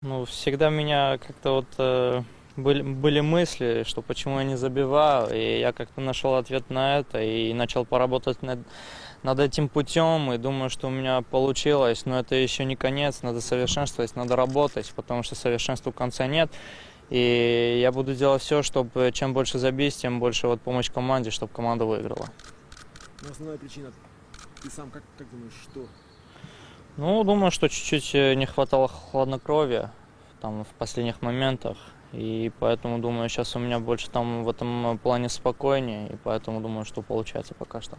Ну, всегда меня как-то были мысли, что почему я не забиваю, и я как-то нашел ответ на это и начал поработать над этим путем, и думаю, что у меня получилось, но это еще не конец, надо совершенствовать, надо работать, потому что совершенству конца нет, и я буду делать все, чтобы чем больше забить, тем больше помочь команде, чтобы команда выиграла. Но основная причина, ты сам как думаешь, что? Ну, думаю, что чуть-чуть не хватало хладнокровия там в последних моментах. И поэтому, думаю, сейчас у меня больше там в этом плане спокойнее. И поэтому думаю, что получается пока что.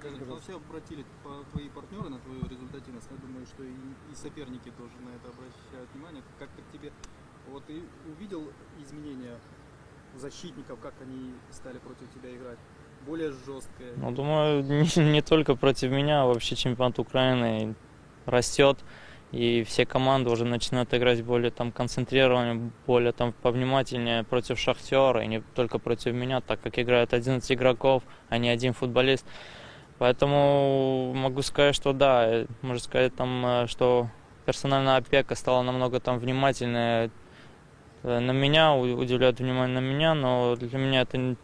Скажи, все обратили твои партнеры на твою результативность. Я думаю, что и соперники тоже на это обращают внимание. Как тебе, вот ты увидел изменения защитников, как они стали против тебя играть? Более жесткое? Ну, думаю, не только против меня, а вообще чемпионат Украины растет, и все команды уже начинают играть более там концентрированно, более там повнимательнее против Шахтера, и не только против меня, так как играют 11 игроков, а не один футболист. Поэтому могу сказать, что да, можно сказать там, что персональная опека стала намного там внимательнее на меня, уделяют внимание на меня, но для меня это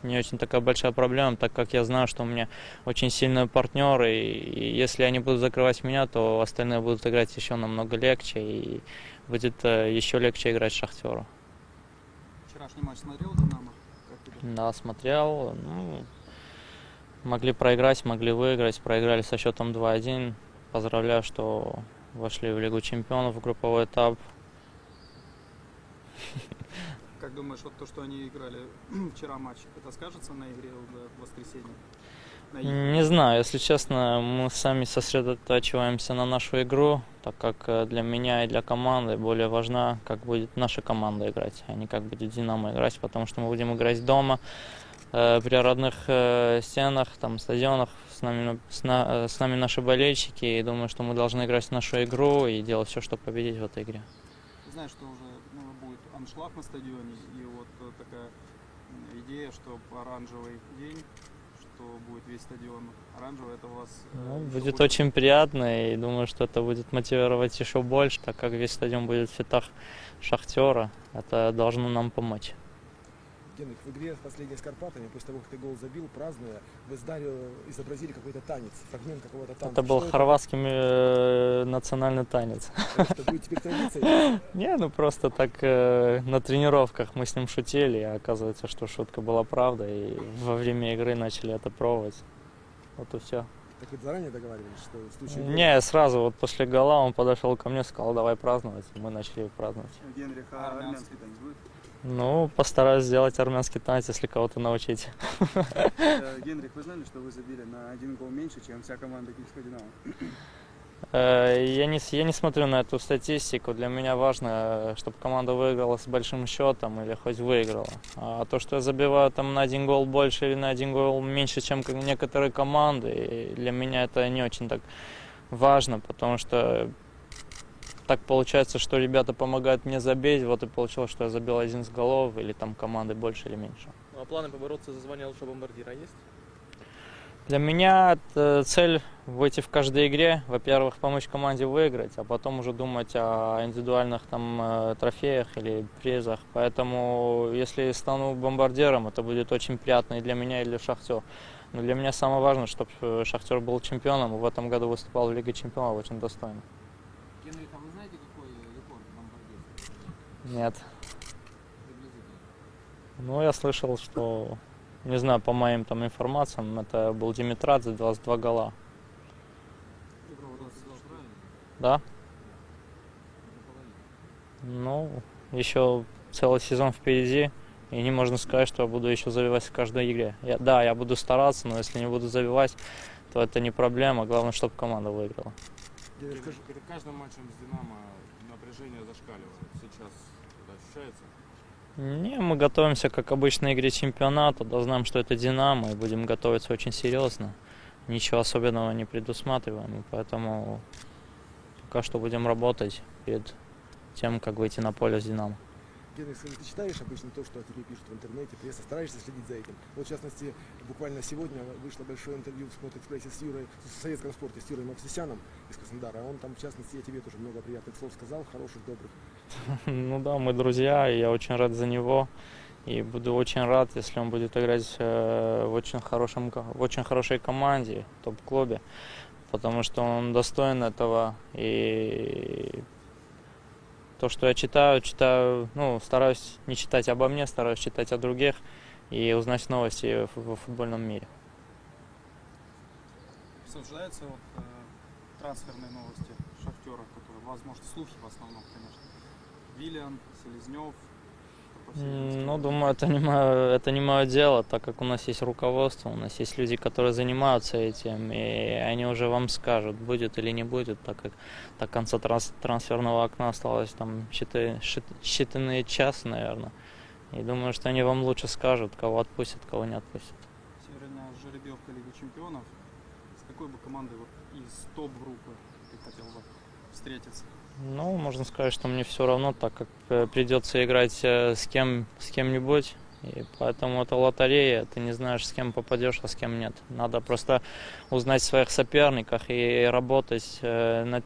не очень такая большая проблема, так как я знаю, что у меня очень сильные партнеры, и если они будут закрывать меня, то остальные будут играть еще намного легче, и будет еще легче играть Шахтеру. Вчерашний матч смотрел «Динамо»? Да, смотрел. Ну, могли проиграть, могли выиграть, проиграли со счетом 2-1. Поздравляю, что вошли в Лигу чемпионов в групповой этап. Как думаешь, вот то, что они играли вчера матч, это скажется на игре в воскресенье? Не знаю, если честно, мы сами сосредотачиваемся на нашу игру, так как для меня и для команды более важна, как будет наша команда играть, а не как будет Динамо играть, потому что мы будем играть дома, при родных стенах, там, стадионах, с нами наши болельщики, и думаю, что мы должны играть в нашу игру и делать все, чтобы победить в этой игре. Ты знаешь, что уже будет аншлаг на стадионе, и вот такая идея, что оранжевый день, что будет весь стадион оранжевый, это у вас... Будет очень приятно, и думаю, что это будет мотивировать еще больше, так как весь стадион будет в цветах Шахтера, это должно нам помочь. Генрих, в игре последней с Карпатами, после того, как ты гол забил, празднуя, вы с Дарью изобразили какой-то танец, фрагмент какого-то танца. Это был хорватский национальный танец. Это будет теперь традицией? Не, ну просто так на тренировках мы с ним шутили, а оказывается, что шутка была правда, и во время игры начали это пробовать. Вот и все. Так вы заранее договаривались, что в случае... Не, сразу вот после гола он подошел ко мне, сказал, давай праздновать, и мы начали праздновать. Генрих, а армянский танец будет? Ну, постараюсь сделать армянский танец, если кого-то научить. Генрих, вы знали, что вы забили на 1 гол меньше, чем вся команда Киевского «Динамо»? Я не смотрю на эту статистику. Для меня важно, чтобы команда выиграла с большим счетом или хоть выиграла. А то, что я забиваю там на 1 гол больше или на 1 гол меньше, чем некоторые команды, для меня это не очень так важно, потому что так получается, что ребята помогают мне забить, вот и получилось, что я забил 1 из голов, или там команды больше или меньше. Ну, а планы побороться за звание лучшего бомбардира есть? Для меня цель выйти в каждой игре, во-первых, помочь команде выиграть, а потом уже думать о индивидуальных там трофеях или призах. Поэтому, если стану бомбардиром, это будет очень приятно и для меня, и для Шахтера. Но для меня самое важное, чтобы Шахтер был чемпионом, и в этом году выступал в Лиге чемпионов очень достойно. Генрих, а вы знаете, какой рекорд бомбардиров? Нет. Приблизительно. Ну, я слышал, что, не знаю, по моим там информациям, это был Димитрадзе, 22 гола. Да? Ну, еще целый сезон впереди, и не можно сказать, что я буду еще забивать в каждой игре. Я буду стараться, но если не буду забивать, то это не проблема, главное, чтобы команда выиграла. Перед каждым матчем с «Динамо» напряжение зашкаливает. Сейчас это ощущается? Не, мы готовимся как обычной игре чемпионата, да, знаем, что это «Динамо», и будем готовиться очень серьезно. Ничего особенного не предусматриваем, поэтому пока что будем работать перед тем, как выйти на поле с «Динамо». Генрих, скажи, ты читаешь обычно то, что о тебе пишут в интернете, пресса, стараешься следить за этим? Вот, в частности, буквально сегодня вышло большое интервью в «Спортэкспрессе» с Юрой, в советском спорте, с Юрой Мавсисяном из Краснодара. Он там, в частности, о тебе тоже много приятных слов сказал, хороших, добрых. Ну да, мы друзья, и я очень рад за него. И буду очень рад, если он будет играть в очень хорошей команде, топ-клубе, потому что он достоин этого. И то, что я читаю, ну, стараюсь не читать обо мне, стараюсь читать о других и узнать новости в футбольном мире. Обсуждаются вот, трансферные новости Шахтера, которые, возможно, слухи в основном, конечно. Виллиан, Селезнев. Ну, думаю, это не мое дело, так как у нас есть руководство, у нас есть люди, которые занимаются этим, и они уже вам скажут, будет или не будет, так как до конца трансферного окна осталось там считанные часы, наверное. И думаю, что они вам лучше скажут, кого отпустят, кого не отпустят. Сегодня жеребьевка Лиги Чемпионов. С какой бы командой вот, из топ-группы ты хотел бы встретиться? Ну, можно сказать, что мне все равно, так как придется играть с кем-нибудь. И поэтому это лотерея, ты не знаешь, с кем попадешь, а с кем нет. Надо просто узнать своих соперников и работать над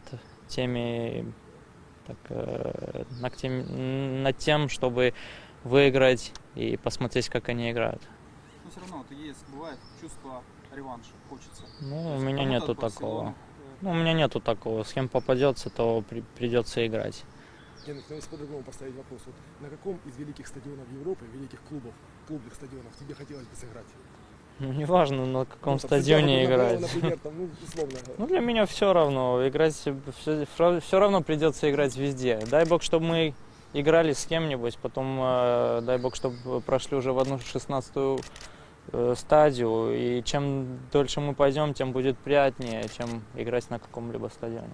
тем, чтобы выиграть и посмотреть, как они играют. Но все равно вот есть, бывает чувство реванша, хочется. Ну, у меня нету такого. Ну, у меня нету такого. С кем попадется, то придется играть. Генрих, но если по-другому поставить вопрос, вот на каком из великих стадионов Европы, великих клубных стадионов тебе хотелось бы сыграть? Ну, неважно, на каком стадионе играть. Например, там, ну, условно. Ну, для меня все равно. Играть все равно придется играть везде. Дай бог, чтобы мы играли с кем-нибудь, потом дай бог, чтобы прошли уже в 1/16 стадию, и чем дольше мы пойдем, тем будет приятнее, чем играть на каком-либо стадионе.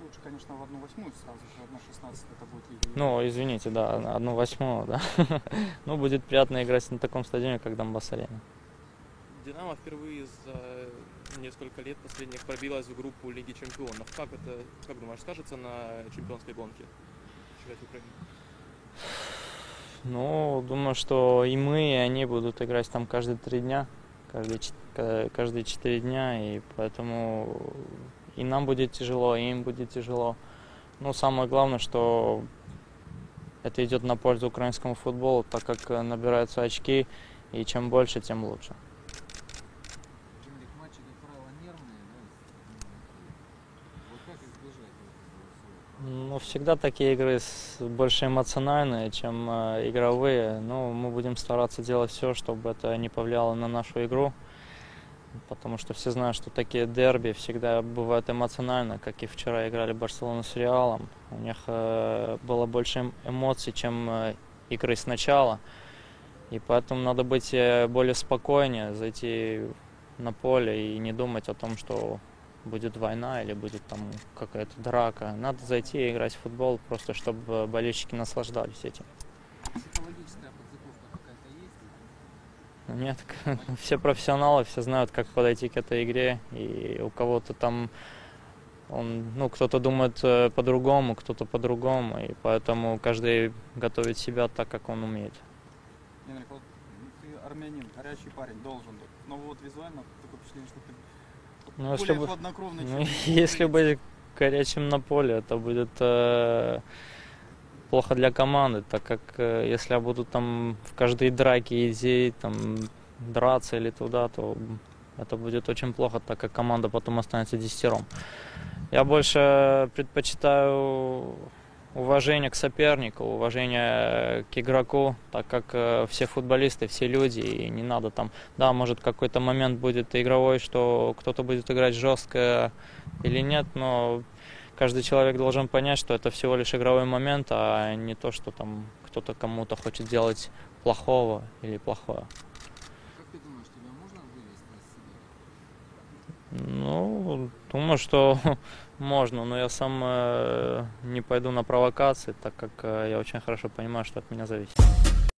Лучше, конечно, в 1/8 сразу же, 1/16 это будет Лига. Ну, извините, да, на 1/8, да. Ну, будет приятно играть на таком стадионе, как Донбасс-арена. Динамо впервые за несколько лет последних пробилась в группу Лиги Чемпионов. Как думаешь, скажется на чемпионской гонке чемпионате Украины? Ну, думаю, что и мы, и они будут играть там каждые 3 дня, каждые 4 дня, и поэтому и нам будет тяжело, и им будет тяжело. Но самое главное, что это идет на пользу украинскому футболу, так как набираются очки, и чем больше, тем лучше. Матчи, как правило, нервные, да? Вот как избежать этого? Ну, всегда такие игры больше эмоциональные, чем игровые. Но мы будем стараться делать все, чтобы это не повлияло на нашу игру. Потому что все знают, что такие дерби всегда бывают эмоционально, как и вчера играли Барселона с Реалом. У них было больше эмоций, чем игры сначала. И поэтому надо быть более спокойнее, зайти на поле и не думать о том, что будет война или будет там какая-то драка. Надо зайти и играть в футбол, просто чтобы болельщики наслаждались этим. Психологическая подготовка какая-то есть? Нет, все профессионалы, все знают, как подойти к этой игре. И у кого-то там, кто-то думает по-другому, и поэтому каждый готовит себя так, как он умеет. Генрих, вот ты армянин, горячий парень, должен быть. Но вот визуально такое впечатление, что ты более хладнокровный, чем если быть горячим на поле, это будет плохо для команды, так как если я буду там в каждой драке идти, там драться или туда, то это будет очень плохо, так как команда потом останется 10-ром. Я больше предпочитаю уважение к сопернику, уважение к игроку, так как все футболисты, все люди, и не надо там, да, может какой-то момент будет игровой, что кто-то будет играть жестко или нет, но каждый человек должен понять, что это всего лишь игровой момент, а не то, что там кто-то кому-то хочет делать плохого или плохое. Как ты думаешь, тебя можно вывести из себя? Ну, думаю, что можно, но я сам не пойду на провокации, так как я очень хорошо понимаю, что от меня зависит.